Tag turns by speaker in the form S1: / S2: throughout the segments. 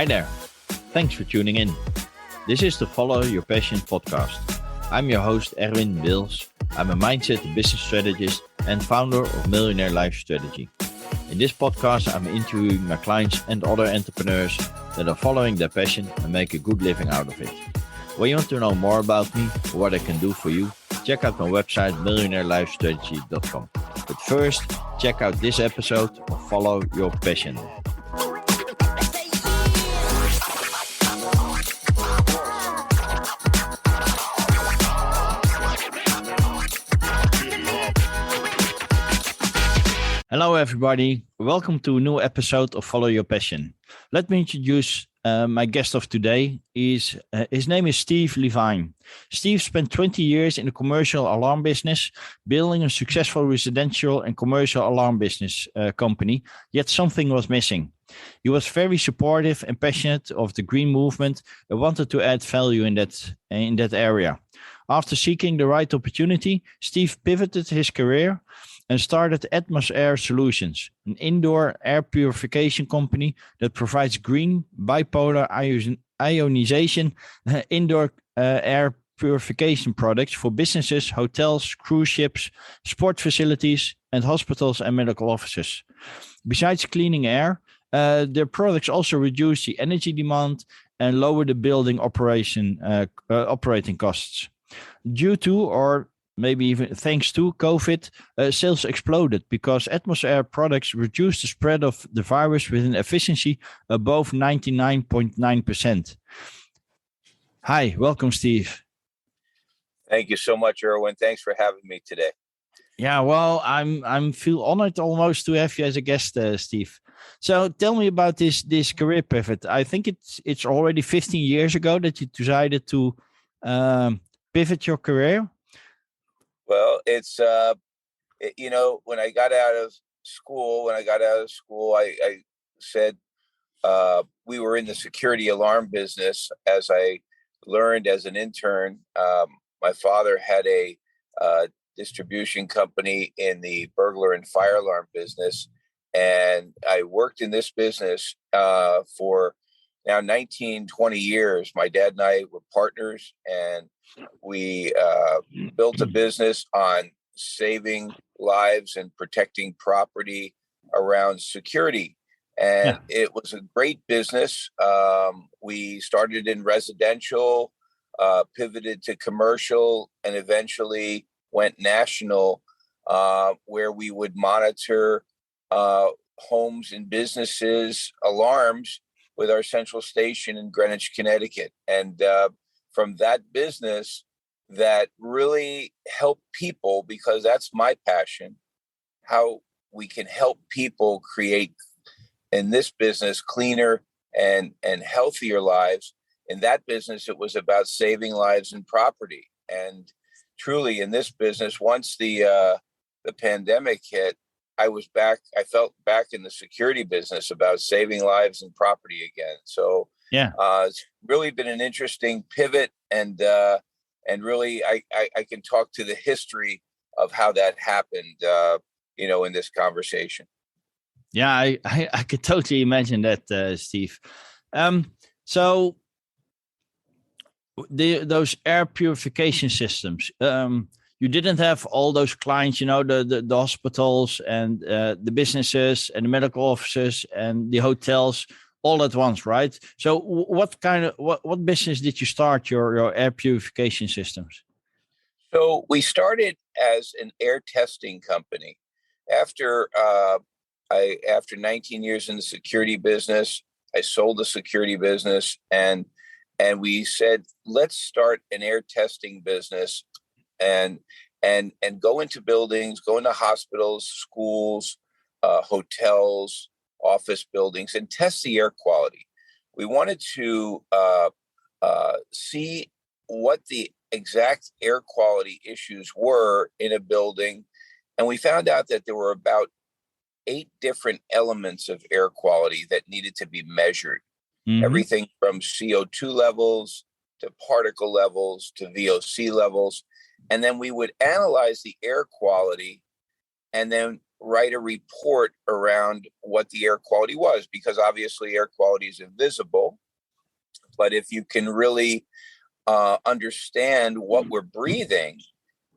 S1: Hi there. Thanks for tuning in. This is the Follow Your Passion podcast. I'm your host, Erwin Wils. I'm a mindset and business strategist and founder of Millionaire Life Strategy. In this podcast, I'm interviewing my clients and other entrepreneurs that are following their passion and make a good living out of it. When you want to know more about me or what I can do for you, check out my website, millionaireLifestrategy.com. But first, check out this episode of Follow Your Passion. Hello, everybody. Welcome to a new episode of Follow Your Passion. Let me introduce my guest of today. His name is Steve Levine. Steve spent 20 years in the commercial alarm business, building a successful residential and commercial alarm business company, yet something was missing. He was very supportive and passionate of the green movement and wanted to add value in that area. After seeking the right opportunity, Steve pivoted his career and started AtmosAir Solutions, an indoor air purification company that provides green bipolar ionization indoor air purification products for businesses, hotels, cruise ships, sport facilities, and hospitals and medical offices. Besides cleaning air, their products also reduce the energy demand and lower the building operating costs. Due to, or maybe even thanks to COVID, sales exploded because AtmosAir products reduced the spread of the virus with an efficiency above 99.9%. Hi, welcome, Steve.
S2: Thank you so much, Erwin. Thanks for having me today.
S1: Yeah, well, I'm feel honored almost to have you as a guest, Steve. So tell me about this career pivot. I think it's already 15 years ago that you decided to pivot your career.
S2: Well, it's, when I got out of school, I said we were in the security alarm business. As I learned as an intern, my father had a distribution company in the burglar and fire alarm business. And I worked in this business for now 19, 20 years. My dad and I were partners, and we built a business on saving lives and protecting property around security. And It was a great business. We started in residential, pivoted to commercial, and eventually went national, where we would monitor homes and businesses alarms with our central station in Greenwich, Connecticut. And from that business, that really helped people, because that's my passion, how we can help people create in this business cleaner and healthier lives. In that business, it was about saving lives and property. And truly, in this business, once the pandemic hit, I felt back in the security business about saving lives and property again. So it's really been an interesting pivot, and really I can talk to the history of how that happened, in this conversation.
S1: Yeah, I could totally imagine that, Steve. So those air purification systems, you didn't have all those clients, the hospitals and the businesses and the medical offices and the hotels all at once, right? So what business did you start your air purification systems?
S2: So we started as an air testing company. After 19 years in the security business, I sold the security business, and we said, let's start an air testing business and go into buildings, go into hospitals, schools, hotels, office buildings, and test the air quality. We wanted to see what the exact air quality issues were in a building. And we found out that there were about 8 different elements of air quality that needed to be measured. Mm-hmm. Everything from CO2 levels to particle levels to VOC levels. And then we would analyze the air quality and then write a report around what the air quality was, because obviously air quality is invisible. But if you can really understand what we're breathing,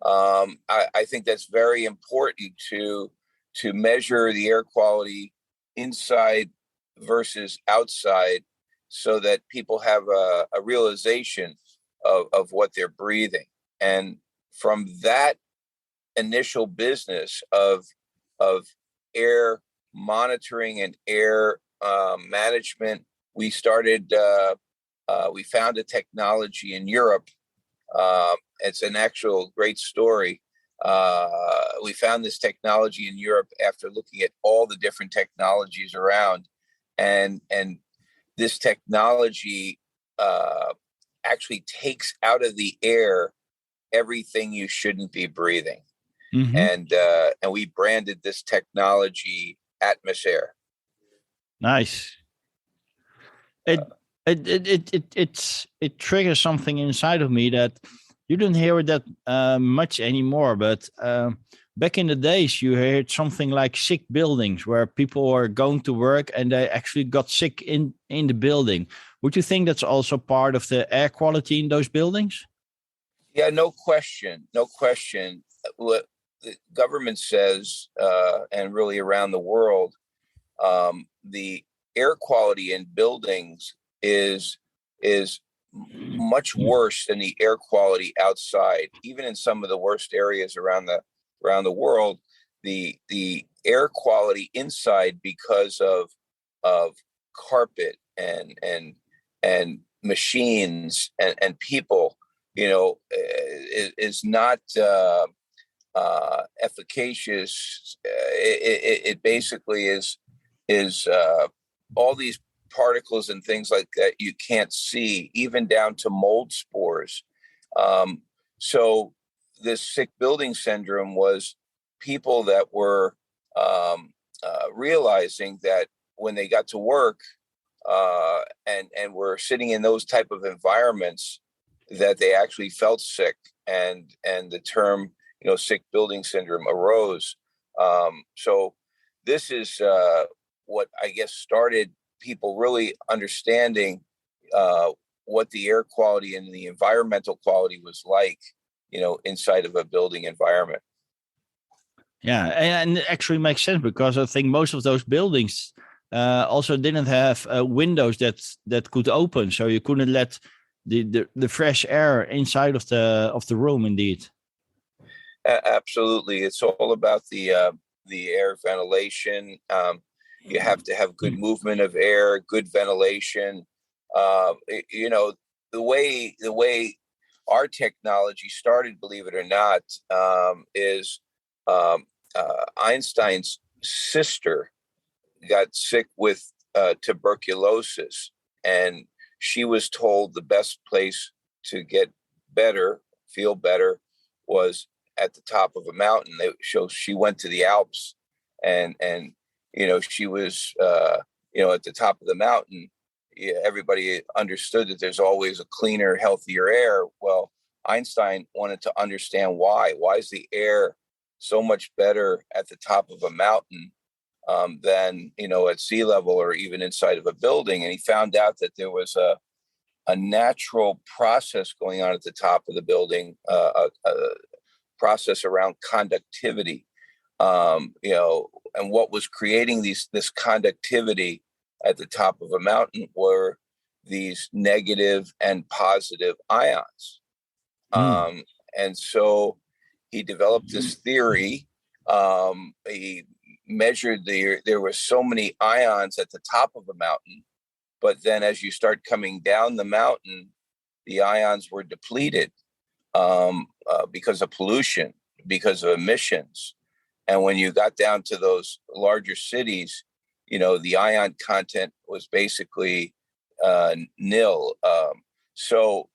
S2: I think that's very important to measure the air quality inside versus outside, so that people have a realization of what they're breathing. And from that initial business of air monitoring and air management, we started. We found a technology in Europe. It's an actual great story. We found this technology in Europe after looking at all the different technologies around, and this technology actually takes out of the air everything you shouldn't be breathing. And we branded this technology AtmosAir.
S1: Nice. It triggers something inside of me that you don't hear that much anymore. But back in the days, you heard something like sick buildings where people were going to work and they actually got sick in the building. Would you think that's also part of the air quality in those buildings?
S2: Yeah, no question. No question. What the government says, and really around the world, the air quality in buildings is much worse than the air quality outside. Even in some of the worst areas around the world, the air quality inside, because of carpet and machines and people, is not efficacious. It basically is all these particles and things like that you can't see, even down to mold spores. So this sick building syndrome was people that were realizing that when they got to work and were sitting in those type of environments, that they actually felt sick, and the term sick building syndrome arose. So this is what I guess started people really understanding what the air quality and the environmental quality was like, inside of a building environment.
S1: Yeah, and it actually makes sense, because I think most of those buildings also didn't have windows that could open, so you couldn't let the fresh air inside of the room. Indeed.
S2: Absolutely, it's all about the air ventilation. You have to have good movement of air, good ventilation. The way our technology started, believe it or not, is Einstein's sister got sick with tuberculosis, and she was told the best place to get better, feel better, was at the top of a mountain. So she went to the Alps, and she was at the top of the mountain. Yeah, everybody understood that there's always a cleaner, healthier air. Well, Einstein wanted to understand why. Why is the air so much better at the top of a mountain than at sea level or even inside of a building? And he found out that there was a natural process going on at the top of the building, a process around conductivity, and what was creating this conductivity at the top of a mountain were these negative and positive ions. And so he developed this theory. He measured there were so many ions at the top of a mountain, but then as you start coming down the mountain, the ions were depleted because of pollution, because of emissions. And when you got down to those larger cities, the ion content was basically nil. So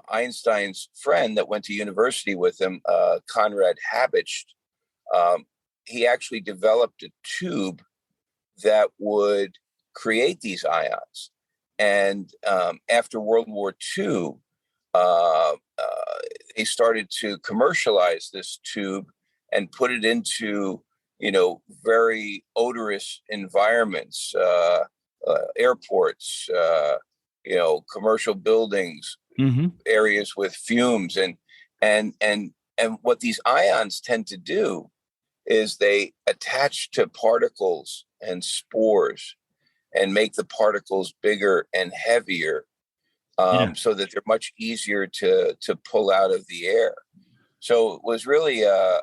S2: Einstein's friend that went to university with him, Conrad Habicht, he actually developed a tube that would create these ions. And after World War II, they started to commercialize this tube and put it into very odorous environments, airports, commercial buildings, areas with fumes, and what these ions tend to do is they attach to particles and spores and make the particles bigger and heavier, so that they're much easier to pull out of the air. So it was really an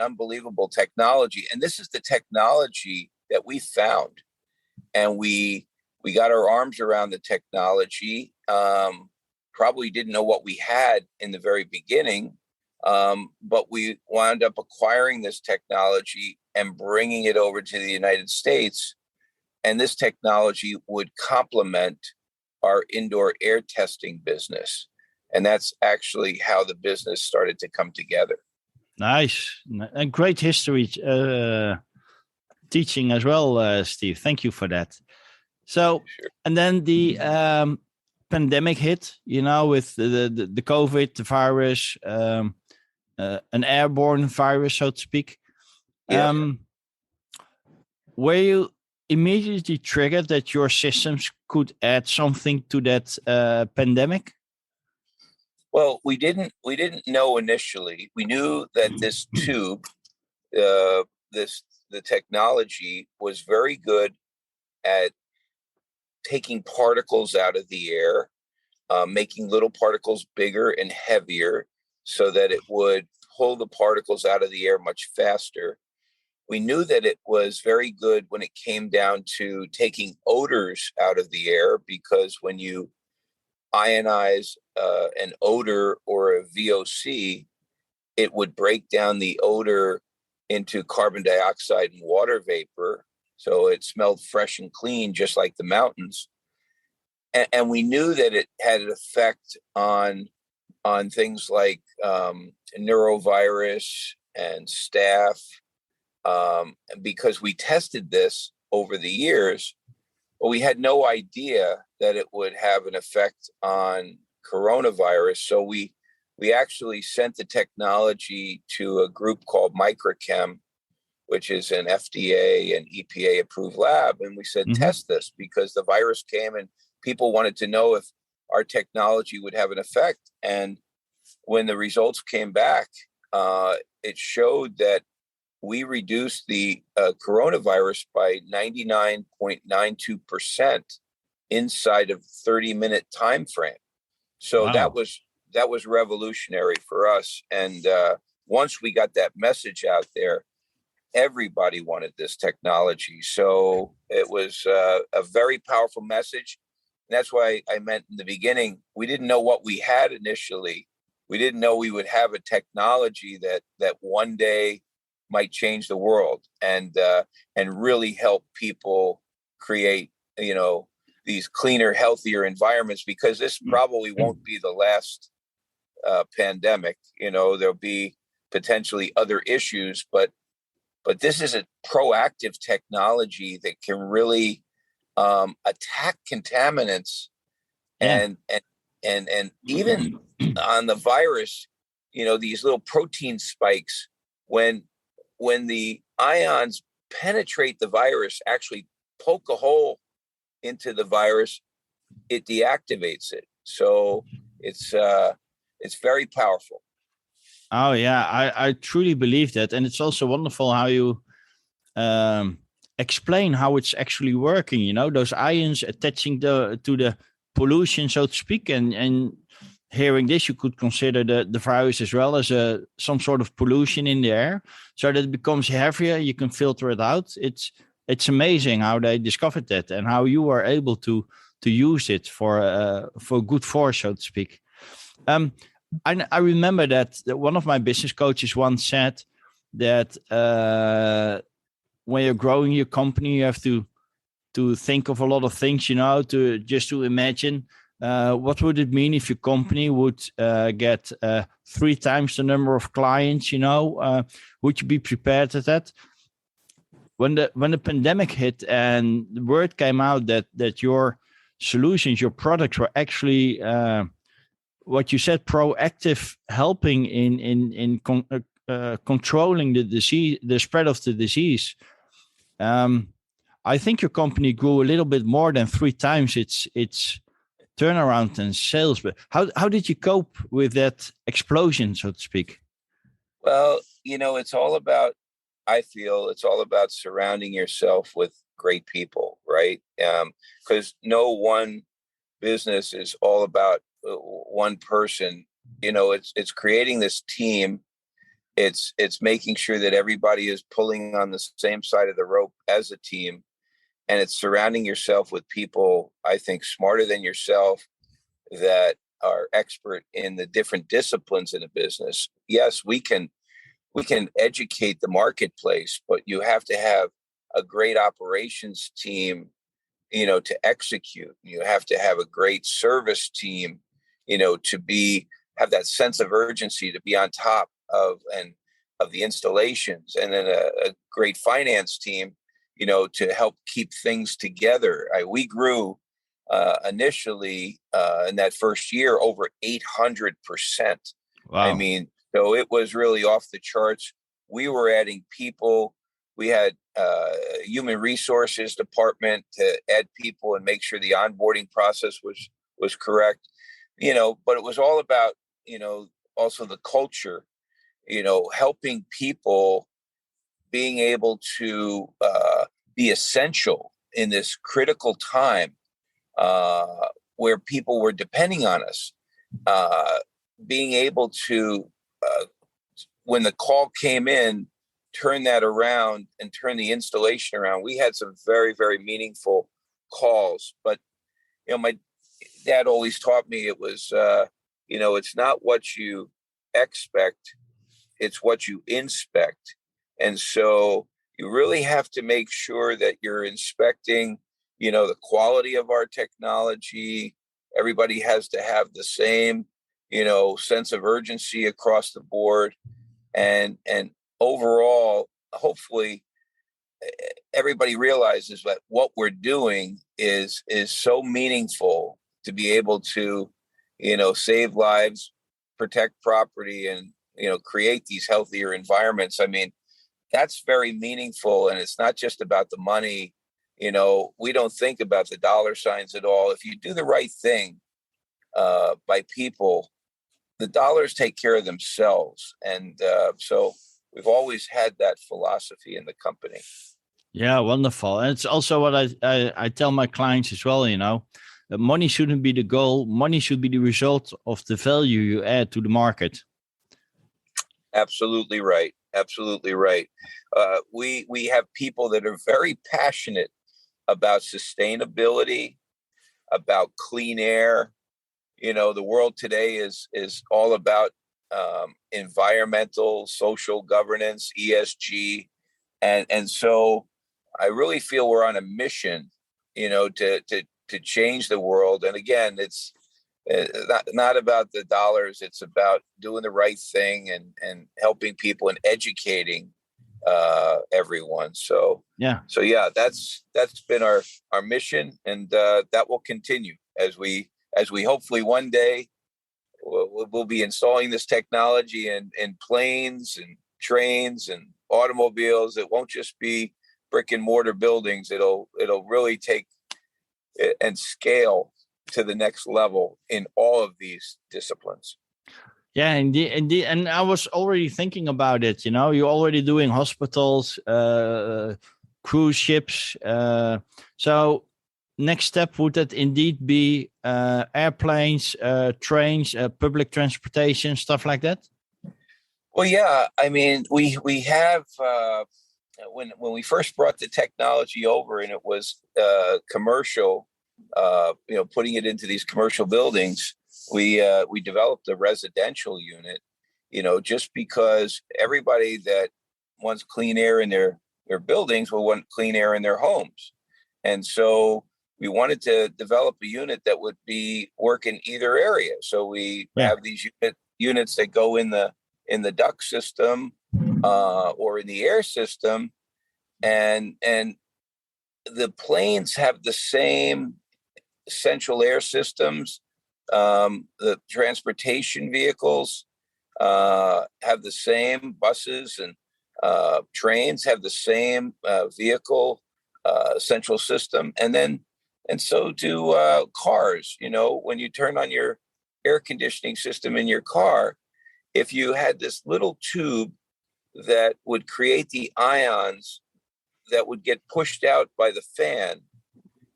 S2: unbelievable technology. And this is the technology that we found. And we got our arms around the technology. Probably didn't know what we had in the very beginning, but we wound up acquiring this technology and bringing it over to the United States. And this technology would complement our indoor air testing business. And that's actually how the business started to come together.
S1: Nice. And great history teaching as well, Steve. Thank you for that. So, sure. And then the pandemic hit, with the COVID, the virus, an airborne virus, so to speak. Yeah. Were you immediately triggered that your systems could add something to that pandemic?
S2: Well, we didn't know initially. We knew that this tube, the technology was very good at taking particles out of the air, making little particles bigger and heavier so that it would pull the particles out of the air much faster. We knew that it was very good when it came down to taking odors out of the air, because when you ionize an odor or a VOC, it would break down the odor into carbon dioxide and water vapor. So it smelled fresh and clean, just like the mountains. And we knew that it had an effect on things like neurovirus and staph, because we tested this over the years, but we had no idea that it would have an effect on coronavirus. So we actually sent the technology to a group called Microchem, which is an FDA and EPA approved lab. And we said, test this, because the virus came and people wanted to know if our technology would have an effect. And when the results came back, it showed that we reduced the coronavirus by 99.92% inside of 30-minute time frame. So wow. that was revolutionary for us. And once we got that message out there, everybody wanted this technology. So it was a very powerful message. And that's why I meant in the beginning, we didn't know what we had initially. We didn't know we would have a technology that one day might change the world and really help people create, these cleaner, healthier environments, because this probably won't be the last pandemic. There'll be potentially other issues, but this is a proactive technology that can really attack contaminants and even on the virus, these little protein spikes, when the ions penetrate the virus, actually poke a hole into the virus, it deactivates it. So it's very powerful.
S1: Oh yeah, I truly believe that. And it's also wonderful how you explain how it's actually working, those ions attaching to the pollution, so to speak. And hearing this, you could consider the virus as well as some sort of pollution in the air, so that it becomes heavier, you can filter it out. It's amazing how they discovered that and how you were able to use it for good force, so to speak. I remember that one of my business coaches once said that when you're growing your company, you have to think of a lot of things, to imagine what would it mean if your company would get 3 times the number of clients. Would you be prepared at that? When the pandemic hit and the word came out that your solutions, your products were actually what you said, proactive, helping in controlling the disease, the spread of the disease. I think your company grew a little bit more than 3 times its turnaround and sales. But how did you cope with that explosion, so to speak?
S2: Well, it's all about, I feel it's all about surrounding yourself with great people, right? Because no one business is all about one person. It's creating this team. It's making sure that everybody is pulling on the same side of the rope as a team, and it's surrounding yourself with people, I think, smarter than yourself, that are expert in the different disciplines in a business. Yes, we can educate the marketplace, but you have to have a great operations team, to execute. You have to have a great service team, to have that sense of urgency, to be on top of the installations, and then a great finance team, to help keep things together. We grew initially in that first year over 800%.
S1: Wow.
S2: I mean, so it was really off the charts. We were adding people. We had a human resources department to add people and make sure the onboarding process was correct. But it was all about, also the culture, helping people, being able to be essential in this critical time where people were depending on us, being able to, when the call came in, turn that around and turn the installation around. We had some very, very meaningful calls, but my dad always taught me it was, it's not what you expect, it's what you inspect. And so you really have to make sure that you're inspecting, the quality of our technology. Everybody has to have the same, sense of urgency across the board. And overall, hopefully, everybody realizes that what we're doing is so meaningful to be able to, save lives, protect property, and, create these healthier environments. I mean, that's very meaningful. And it's not just about the money. We don't think about the dollar signs at all. If you do the right thing by people, the dollars take care of themselves. And so we've always had that philosophy in the company.
S1: Yeah, wonderful. And it's also what I tell my clients as well, that money shouldn't be the goal. Money should be the result of the value you add to the market.
S2: Absolutely right. Absolutely right. We have people that are very passionate about sustainability, about clean air. The world today is all about environmental, social governance, ESG, and so I really feel we're on a mission, to change the world. And again, it's not about the dollars. It's about doing the right thing and helping people and educating everyone. So yeah, that's been our mission, and that will continue as we hopefully one day we'll be installing this technology in planes and trains and automobiles. It won't just be brick and mortar buildings. It'll really take it and scale to the next level in all of these disciplines.
S1: Yeah, indeed. And I was already thinking about it. You're already doing hospitals, cruise ships. So next step, would that indeed be airplanes, trains, public transportation, stuff like that?
S2: Well, yeah. I mean, we have when we first brought the technology over, and it was commercial, putting it into these commercial buildings. We developed a residential unit, just because everybody that wants clean air in their buildings will want clean air in their homes, and so we wanted to develop a unit that would work in either area. So we have these units that go in the duct system or in the air system, and the planes have the same central air systems. The transportation vehicles, have the same buses and trains have the same vehicle central system, and so do cars. When you turn on your air conditioning system in your car, if you had this little tube that would create the ions that would get pushed out by the fan,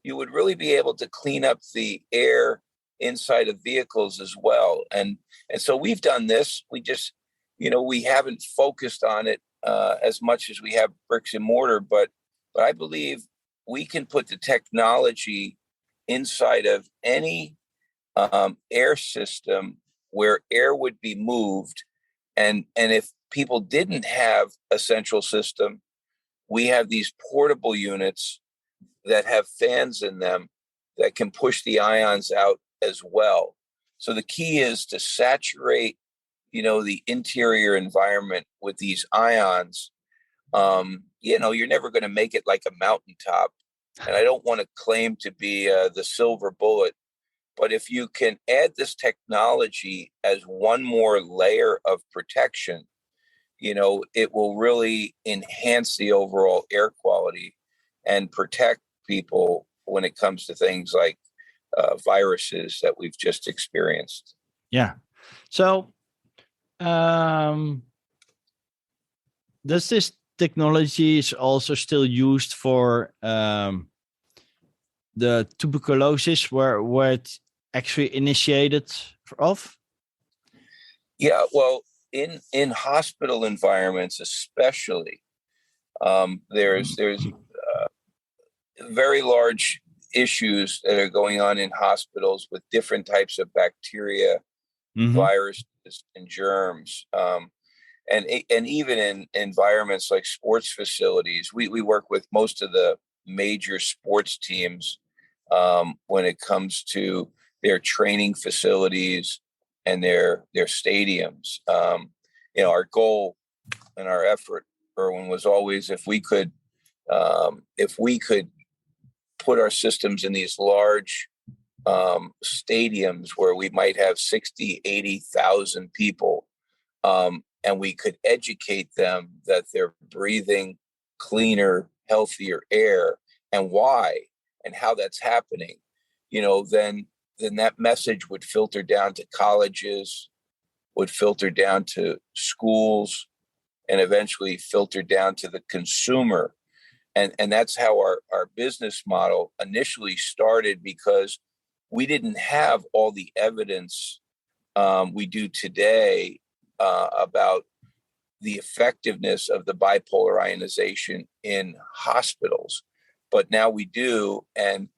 S2: you would really be able to clean up the air inside of vehicles as well. And so we've done this. We just, we haven't focused on it as much as we have bricks and mortar, but I believe we can put the technology inside of any air system where air would be moved. And if people didn't have a central system, we have these portable units that have fans in them that can push the ions out as well. So the key is to saturate, the interior environment with these ions. You're never going to make it like a mountaintop. And I don't want to claim to be the silver bullet, but if you can add this technology as one more layer of protection, it will really enhance the overall air quality and protect people when it comes to things like viruses that we've just experienced.
S1: Yeah. So, does this technology is also still used for the tuberculosis where it actually initiated of?
S2: Yeah, well, in hospital environments, especially, there's very large issues that are going on in hospitals with different types of bacteria, viruses, and germs. And even in environments like sports facilities, we work with most of the major sports teams when it comes to their training facilities and their stadiums. Our goal and our effort, Erwin, was always if we could put our systems in these large stadiums where we might have 60, 80,000 people, and we could educate them that they're breathing cleaner, healthier air and why and how that's happening, then that message would filter down to colleges, would filter down to schools, and eventually filter down to the consumer. And that's how our business model initially started, because we didn't have all the evidence we do today about the effectiveness of the bipolar ionization in hospitals. But now we do, and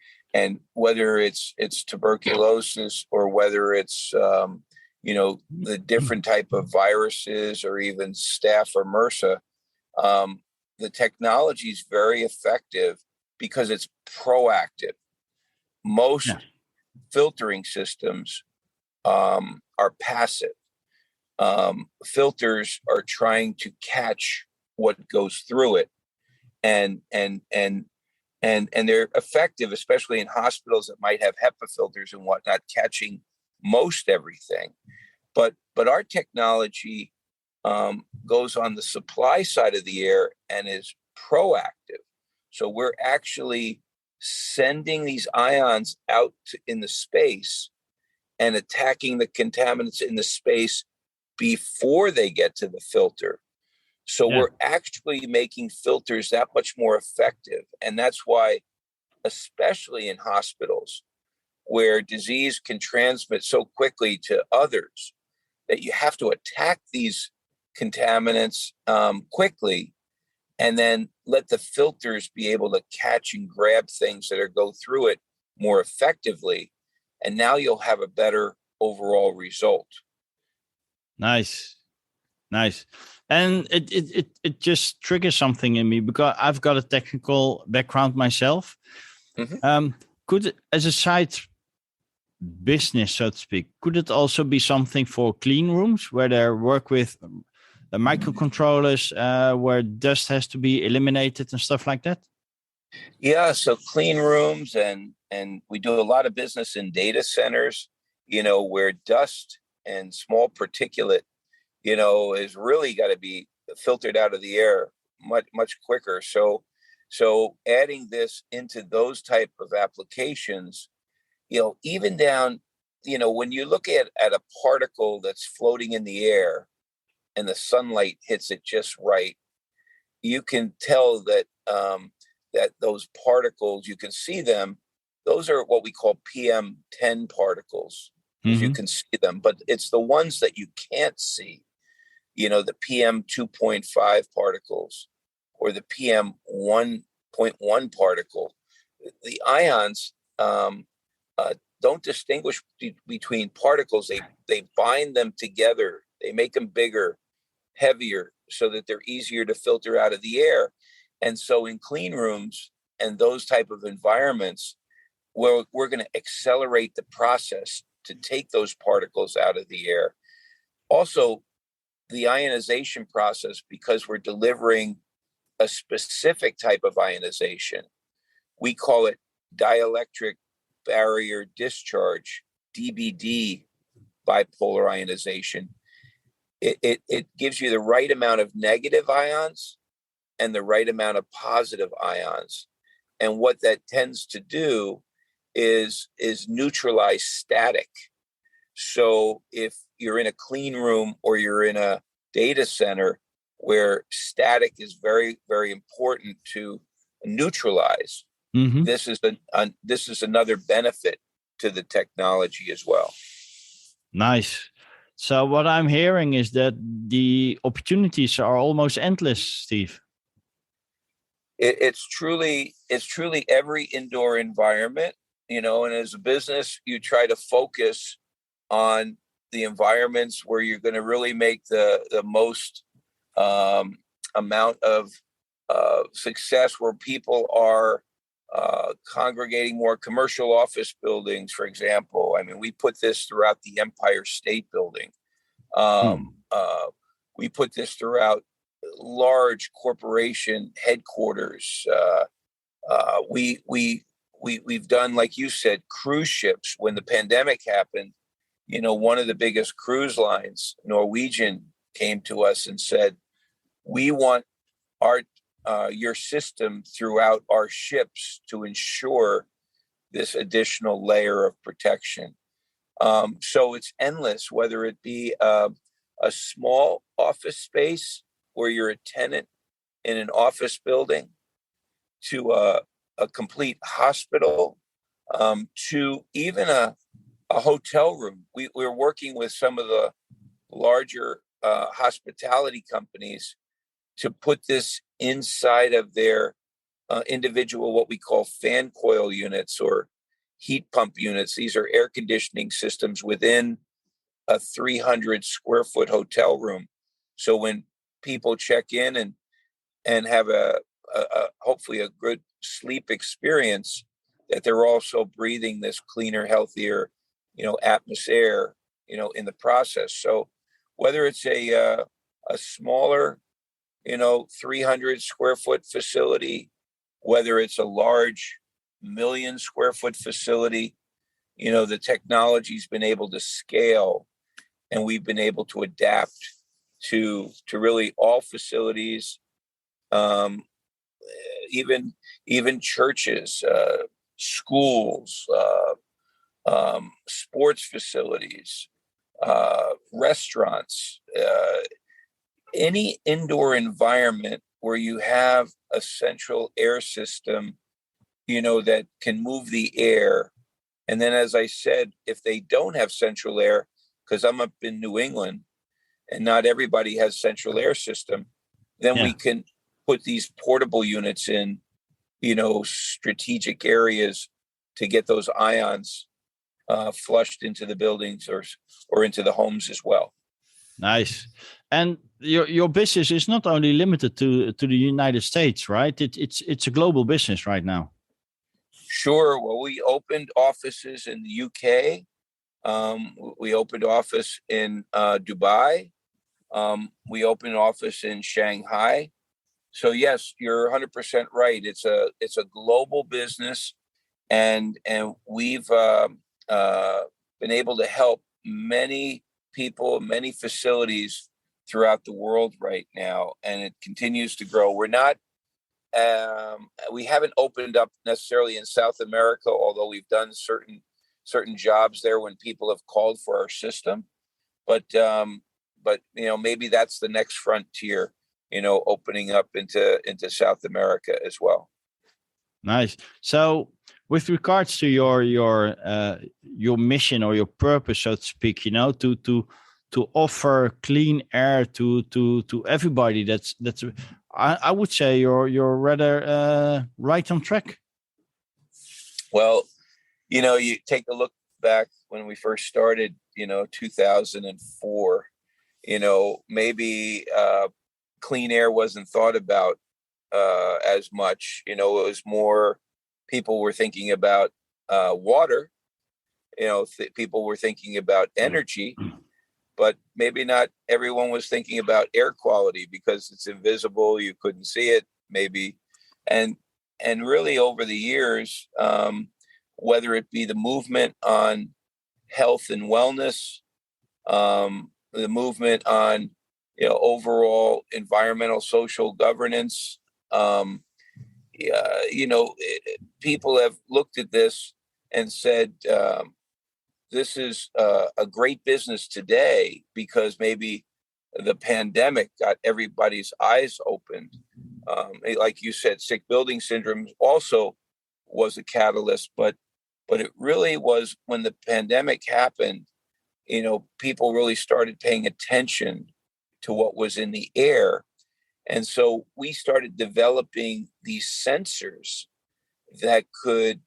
S2: whether it's tuberculosis or whether it's the different type of viruses or even staph or MRSA, the technology is very effective because it's proactive. Most filtering systems are passive. Filters are trying to catch what goes through it, and they're effective, especially in hospitals that might have HEPA filters and whatnot, catching most everything. But our technology goes on the supply side of the air and is proactive. So we're actually sending these ions out in the space and attacking the contaminants in the space before they get to the filter. So we're actually making filters that much more effective. And that's why, especially in hospitals where disease can transmit so quickly to others, that you have to attack these contaminants quickly and then let the filters be able to catch and grab things that are go through it more effectively. And now you'll have a better overall result.
S1: Nice. And it just triggers something in me because I've got a technical background myself. Could, as a side business, so to speak, could it also be something for clean rooms where they work with the microcontrollers, where dust has to be eliminated and stuff like that?
S2: Yeah, so clean rooms, and we do a lot of business in data centers, where dust and small particulate, is really got to be filtered out of the air much quicker. So adding this into those type of applications, even down, when you look at a particle that's floating in the air and the sunlight hits it just right, you can tell that that those particles, you can see them. Those are what we call PM10 particles, because you
S1: Mm-hmm.
S2: can see them, but it's the ones that you can't see, the PM 2.5 particles or the PM 1.1 particle. The ions don't distinguish between particles. They bind them together. They make them bigger, heavier, so that they're easier to filter out of the air. And so in clean rooms and those type of environments, we're going to accelerate the process to take those particles out of the air. Also, the ionization process, because we're delivering a specific type of ionization, we call it dielectric barrier discharge, DBD, bipolar ionization. It gives you the right amount of negative ions and the right amount of positive ions. And what that tends to do is neutralize static. So if you're in a clean room or you're in a data center where static is very, very important to neutralize,
S1: Mm-hmm.
S2: this is another benefit to the technology as well.
S1: Nice. So what I'm hearing is that the opportunities are almost endless, Steve.
S2: It's truly every indoor environment, and as a business, you try to focus on the environments where you're going to really make the most amount of success, where people are congregating more. Commercial office buildings, for example. I mean, we put this throughout the Empire State Building. We put this throughout large corporation headquarters. We've done, like you said, cruise ships. When the pandemic happened, one of the biggest cruise lines, Norwegian, came to us and said, "We want your system throughout our ships to ensure this additional layer of protection." So it's endless, whether it be a small office space where you're a tenant in an office building, to a complete hospital, to even a hotel room. We're working with some of the larger hospitality companies to put this inside of their individual, what we call fan coil units or heat pump units. These are air conditioning systems within a 300 square foot hotel room. So when people check in and have a hopefully a good sleep experience, that they're also breathing this cleaner, healthier, atmosphere, in the process. So whether it's a smaller, 300 square foot facility, whether it's a large 1,000,000 square foot facility, the technology's been able to scale, and we've been able to adapt to really all facilities, even churches, schools, sports facilities, restaurants, any indoor environment where you have a central air system, that can move the air. And then, as I said, if they don't have central air, because I'm up in New England and not everybody has central air system, then we can put these portable units in, strategic areas to get those ions flushed into the buildings or into the homes as well.
S1: Nice. And your business is not only limited to the United States, right? It's a global business right now.
S2: Sure. Well, we opened offices in the UK. We opened office in Dubai. We opened an office in Shanghai. So yes, you're 100% right. It's a global business, and we've been able to help many people, many facilities throughout the world right now, and it continues to grow. We haven't opened up necessarily in South America, although we've done certain jobs there when people have called for our system. But maybe that's the next frontier, opening up into South America as well.
S1: Nice. So, with regards to your mission or your purpose, so to speak, to offer clean air to everybody, that's I would say you're rather right on track.
S2: Well, you take a look back when we first started, 2004. Maybe clean air wasn't thought about as much. It was more people were thinking about water. People were thinking about energy, but maybe not everyone was thinking about air quality because it's invisible. You couldn't see it, maybe. And really over the years, whether it be the movement on health and wellness, the movement on overall environmental social governance, people have looked at this and said, this is a great business today because maybe the pandemic got everybody's eyes opened. Like you said, sick building syndrome also was a catalyst, but it really was when the pandemic happened, people really started paying attention to what was in the air. And so we started developing these sensors that could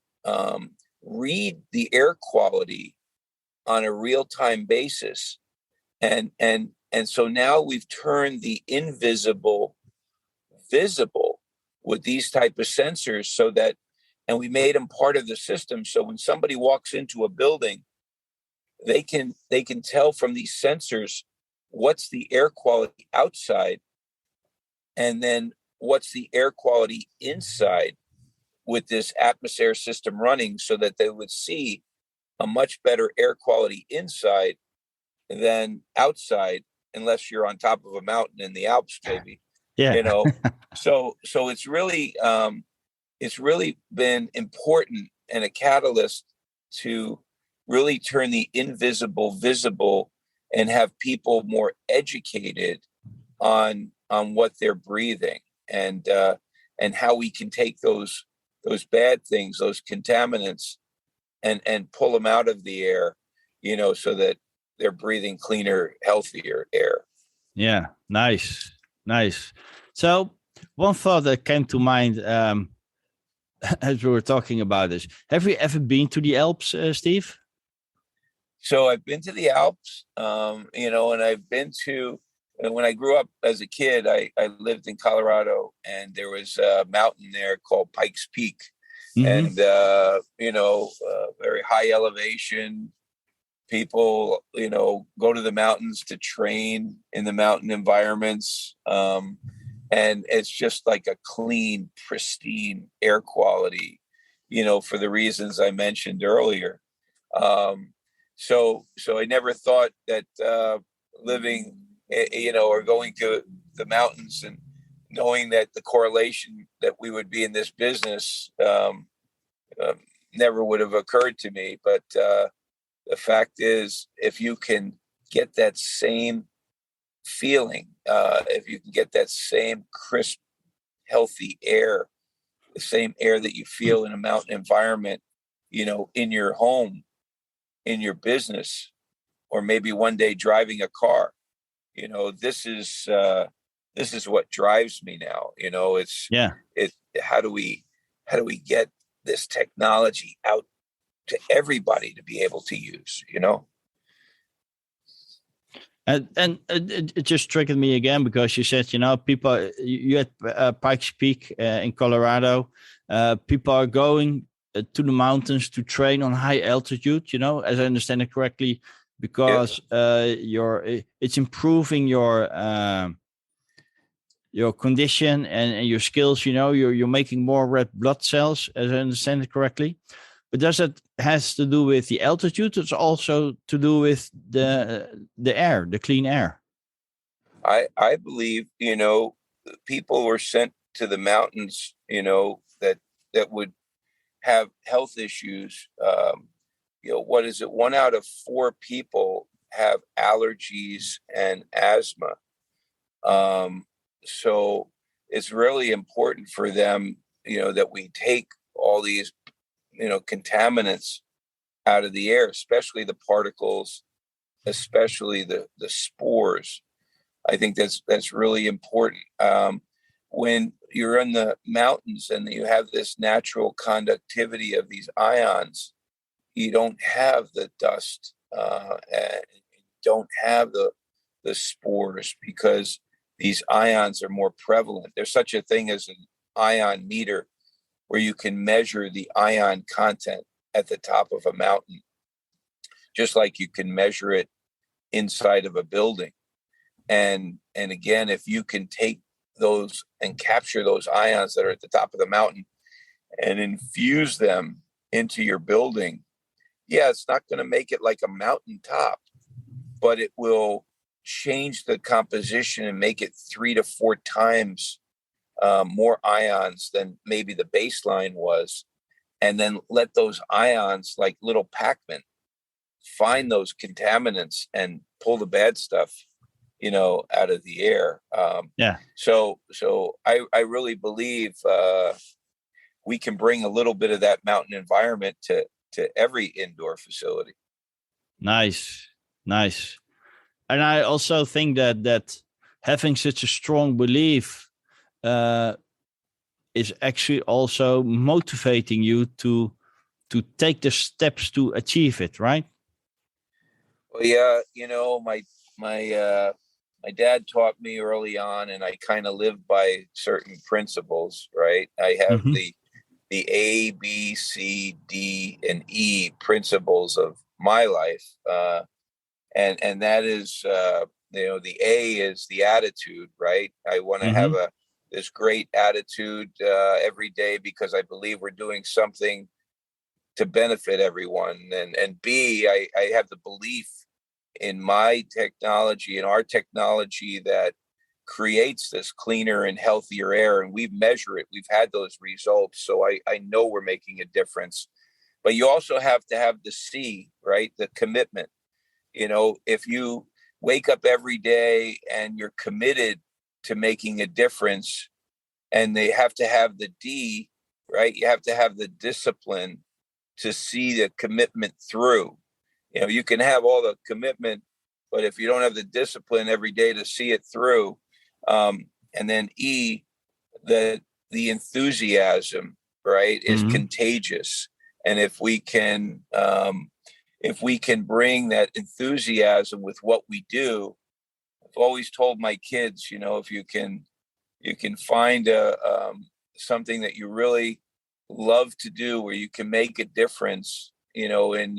S2: read the air quality on a real-time basis. And so now we've turned the invisible visible with these type of sensors and we made them part of the system. So when somebody walks into a building, they can tell from these sensors what's the air quality outside and then what's the air quality inside with this AtmosAir system running, so that they would see a much better air quality inside than outside, unless you're on top of a mountain in the Alps, maybe.
S1: Yeah.
S2: So it's really been important and a catalyst to really turn the invisible visible and have people more educated on what they're breathing and how we can take those bad things, those contaminants, and pull them out of the air, so that they're breathing cleaner, healthier air.
S1: Yeah, nice. So one thought that came to mind as we were talking about this, have you ever been to the Alps, Steve?
S2: So I've been to the Alps, and I've been to, when I grew up as a kid, I lived in Colorado, and there was a mountain there called Pikes Peak. Mm-hmm. And, very high elevation. People, go to the mountains to train in the mountain environments. And it's just like a clean, pristine air quality, for the reasons I mentioned earlier. So I never thought that living, or going to the mountains and knowing that the correlation that we would be in this business never would have occurred to me. But the fact is, if you can get that same feeling, if you can get that same crisp, healthy air, the same air that you feel in a mountain environment, in your home, in your business, or maybe one day driving a car, this is what drives me now. How do we get this technology out to everybody to be able to use,
S1: And it just triggered me again because you said, people, you had Pikes Peak in Colorado. People are going to the mountains to train on high altitude, as I understand it correctly, because it's improving your condition and your skills. You're making more red blood cells, as I understand it correctly. But does it has to do with the altitude? It's also to do with the air, the clean air.
S2: I believe, people were sent to the mountains, that would have health issues. What is it? 1 out of 4 people have allergies and asthma. So it's really important for them, that we take all these, contaminants out of the air, especially the particles, especially the spores. I think that's really important. When you're in the mountains and you have this natural conductivity of these ions, you don't have the dust, and you don't have the spores, because these ions are more prevalent. There's such a thing as an ion meter, where you can measure the ion content at the top of a mountain, just like you can measure it inside of a building. And again, if you can take those and capture those ions that are at the top of the mountain and infuse them into your building, yeah, it's not going to make it like a mountaintop, but it will change the composition and make it 3 to 4 times more ions than maybe the baseline was. And then let those ions, like little Pac-Man, find those contaminants and pull the bad stuff, out of the air.
S1: Yeah.
S2: So I really believe we can bring a little bit of that mountain environment to every indoor facility.
S1: Nice. And I also think that having such a strong belief is actually also motivating you to take the steps to achieve it, right?
S2: Well, yeah, my dad taught me early on, and I kind of live by certain principles, right? I have
S1: Mm-hmm.
S2: the A, B, C, D, and E principles of my life, and that is, the A is the attitude, right? I want to have
S1: Mm-hmm.
S2: this great attitude every day, because I believe we're doing something to benefit everyone. And B, I have the belief in my technology and our technology that creates this cleaner and healthier air, and we measure it. We've had those results, so I know we're making a difference. But you also have to have the C, right? The commitment. If you wake up every day and you're committed to making a difference, and they have to have the D, right? You have to have the discipline to see the commitment through. You can have all the commitment, but if you don't have the discipline every day to see it through, and then E, the enthusiasm, right, is
S1: Mm-hmm.
S2: contagious. And if we can bring that enthusiasm with what we do, I've always told my kids, if you can find something that you really love to do, where you can make a difference, in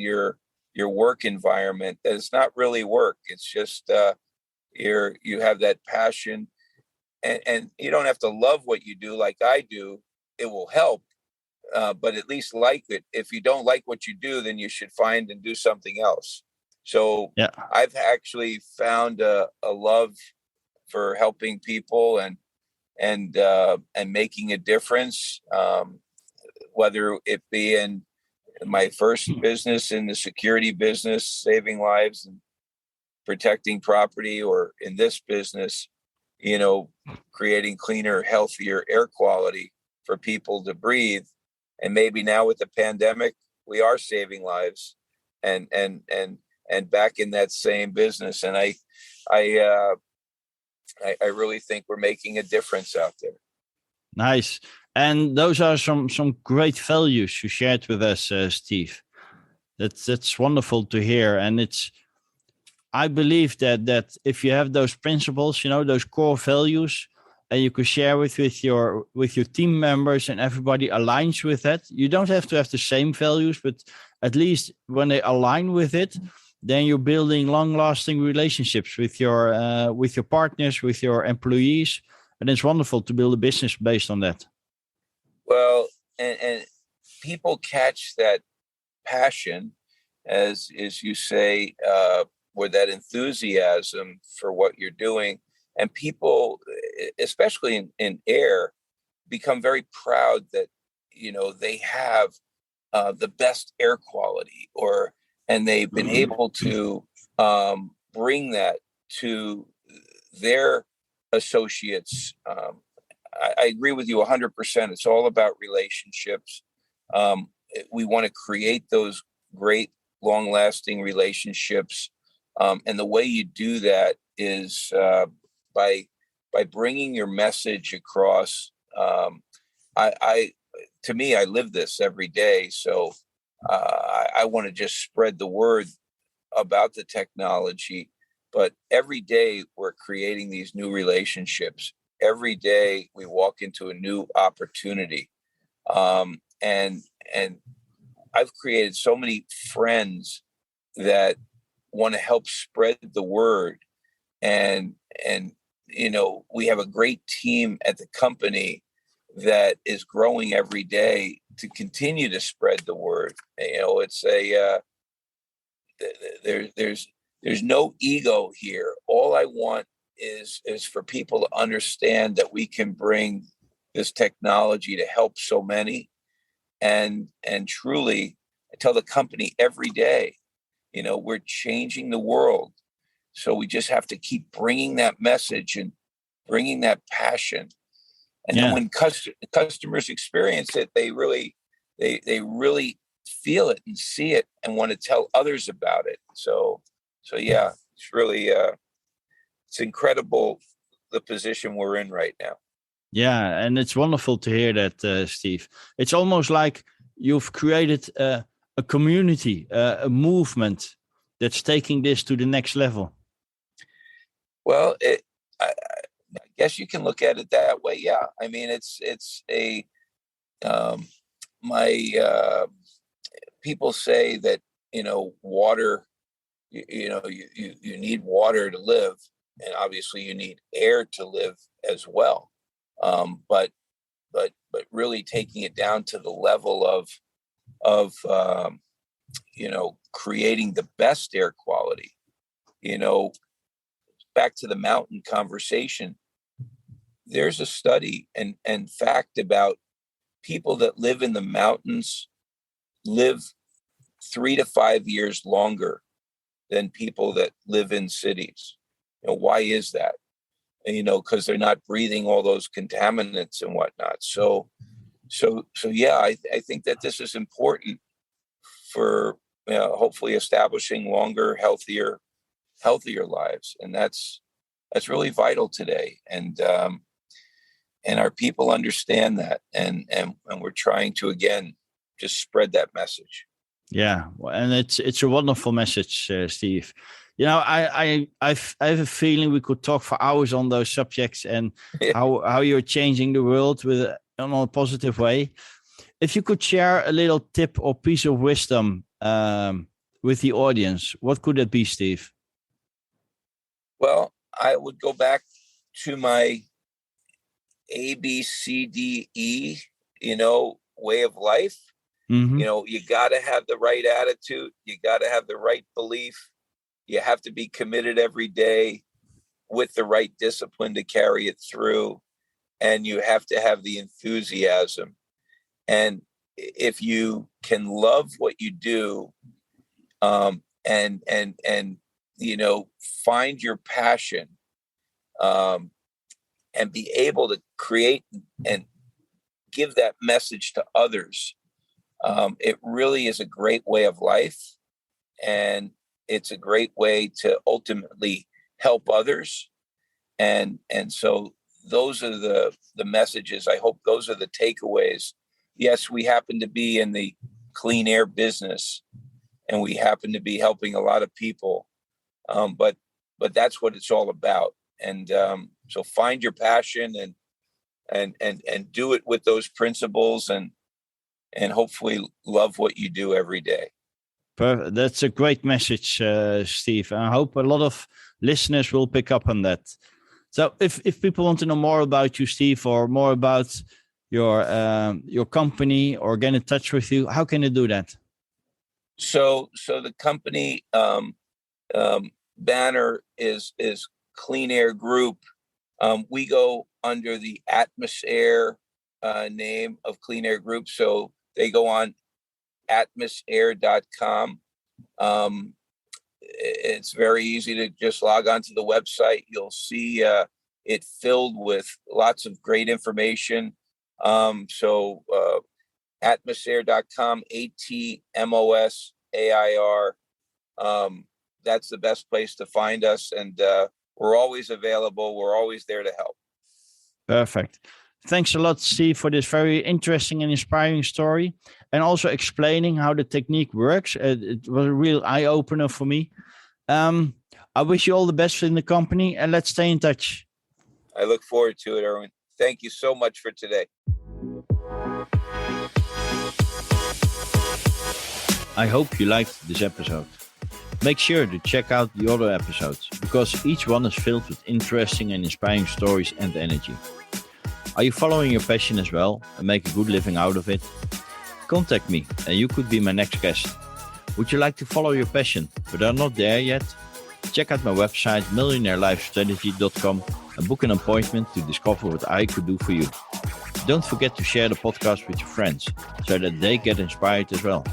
S2: your work environment, that it's not really work. It's just you have that passion, and you don't have to love what you do like I do. It will help, but at least like it. If you don't like what you do, then you should find and do something else. So
S1: Yeah.
S2: I've actually found a love for helping people and making a difference, whether it be in my first business, in the security business, saving lives and protecting property, or in this business, creating cleaner, healthier air quality for people to breathe. And maybe now with the pandemic, we are saving lives, and back in that same business. And I I really think we're making a difference out there.
S1: Nice. And those are some great values you shared with us, Steve. That's wonderful to hear. And I believe that if you have those principles, those core values, and you can share with your team members, and everybody aligns with that. You don't have to have the same values, but at least when they align with it, then you're building long-lasting relationships with your partners, with your employees, and it's wonderful to build a business based on that.
S2: Well, and people catch that passion, as you say, or that enthusiasm for what you're doing, and people, especially in air, become very proud that they have the best air quality, and they've been able to bring that to their associates. I agree with you 100%. It's all about relationships. We want to create those great, long-lasting relationships, and the way you do that is by bringing your message across. To me, I live this every day, so I want to just spread the word about the technology. But every day we're creating these new relationships. Every day we walk into a new opportunity, and I've created so many friends that want to help spread the word, and we have a great team at the company that is growing every day to continue to spread the word. It's there's no ego here. All I want is for people to understand that we can bring this technology to help so many, and truly, I tell the company every day, we're changing the world. So we just have to keep bringing that message and bringing that passion. And then when customers experience it, they really feel it and see it and want to tell others about it. So yeah, it's really it's incredible the position we're in right now.
S1: Yeah, and it's wonderful to hear that, Steve. It's almost like you've created a community, a movement that's taking this to the next level.
S2: Well, I guess you can look at it that way. Yeah, I mean, it's a my people say that water. You need water to live, and obviously you need air to live as well. But really taking it down to the level of creating the best air quality. Back to the mountain conversation. There's a study and fact about people that live in the mountains live 3 to 5 years longer than people that live in cities. Why is that? Because they're not breathing all those contaminants and whatnot. So yeah, I think that this is important for hopefully establishing longer, healthier lives, and that's really vital today. And our people understand that, and we're trying to again just spread that message.
S1: Yeah, and it's a wonderful message, Steve. I have a feeling we could talk for hours on those subjects and how you're changing the world in a positive way. If you could share a little tip or piece of wisdom with the audience, what could it be, Steve?
S2: Well, I would go back to my ABCDE, way of life.
S1: Mm-hmm.
S2: You got to have the right attitude. You got to have the right belief. You have to be committed every day with the right discipline to carry it through. And you have to have the enthusiasm. And if you can love what you do, and find your passion, and be able to create and give that message to others, it really is a great way of life, and it's a great way to ultimately help others. And so those are the messages. I hope those are the takeaways. Yes, we happen to be in the clean air business, and we happen to be helping a lot of people, but that's what it's all about. And so find your passion and do it with those principles, and hopefully love what you do every day.
S1: Perfect. That's a great message, Steve. I hope a lot of listeners will pick up on that. So if people want to know more about you, Steve, or more about your company, or get in touch with you, how can they do that?
S2: So the company banner is Clean Air Group, We go under the AtmosAir name of Clean Air Group. So they go on AtmosAir.com. It's very easy to just log onto the website. You'll see it filled with lots of great information. So AtmosAir.com, AtmosAir. That's the best place to find us. And we're always available. We're always there to help.
S1: Perfect. Thanks a lot, Steve, for this very interesting and inspiring story, and also explaining how the technique works. It was a real eye-opener for me. I wish you all the best in the company, and let's stay in touch.
S2: I look forward to it, Erwin. Thank you so much for today.
S1: I hope you liked this episode. Make sure to check out the other episodes, because each one is filled with interesting and inspiring stories and energy. Are you following your passion as well and make a good living out of it? Contact me and you could be my next guest. Would you like to follow your passion but are not there yet? Check out my website millionaireLifeStrategy.com and book an appointment to discover what I could do for you. Don't forget to share the podcast with your friends so that they get inspired as well.